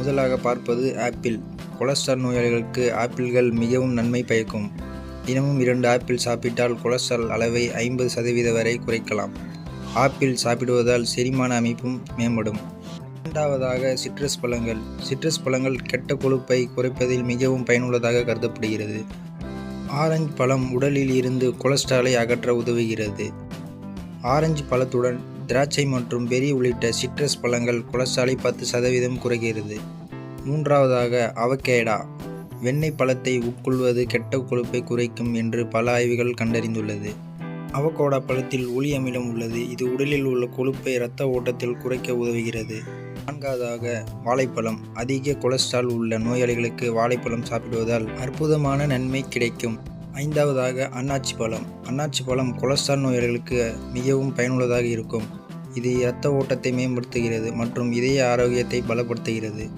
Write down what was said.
முதலாக பார்ப்பது apple. Cholesterol நோயாளிகளுக்கு ஆப்பிள்கள் மிகவும் நன்மை பயக்கும். தினமும் 2 ஆப்பிள் சாப்பிட்டால் கொலஸ்ட்ரால் அளவை 50% வரை குறைக்கலாம். ஆப்பிள் சாப்பிடுவதால் செரிமான அமைப்பும் மேம்படும். இரண்டாவதாக சிட்ரஸ் பழங்கள். சிட்ரஸ் பழங்கள் கெட்ட கொழுப்பை குறைப்பதில் மிகவும் பயனுள்ளதாக கருதப்படுகிறது. ஆரஞ்சு பழம் உடலில் இருந்து கொலஸ்ட்ராலை அகற்ற உதவுகிறது. ஆரஞ்சு பழத்துடன் திராட்சை மற்றும் பெர்ரி உள்ளிட்ட சிட்ரஸ் பழங்கள் கொலஸ்ட்ராலை 10% குறைக்கிறது. மூன்றாவதாக அவகேடோ. வெண்ணெய் பழத்தை உட்கொள்வது கெட்ட கொழுப்பை குறைக்கும் என்று பல ஆய்வுகள் கண்டறிந்துள்ளது. அவகேடோ பழத்தில் ஒளி அமிலம் உள்ளது. இது உடலில் உள்ள கொழுப்பை இரத்த ஓட்டத்தில் குறைக்க உதவுகிறது. நான்காவதாக வாழைப்பழம். அதிக கொலஸ்ட்ரால் உள்ள நோயாளிகளுக்கு வாழைப்பழம் சாப்பிடுவதால் அற்புதமான நன்மை கிடைக்கும். ஐந்தாவதாக அன்னாச்சி பழம். அன்னாச்சி பழம் கொலஸ்ட்ரால் நோயாளிகளுக்கு மிகவும் பயனுள்ளதாக இருக்கும். இது இரத்த ஓட்டத்தை மேம்படுத்துகிறது மற்றும் இதய ஆரோக்கியத்தை பலப்படுத்துகிறது.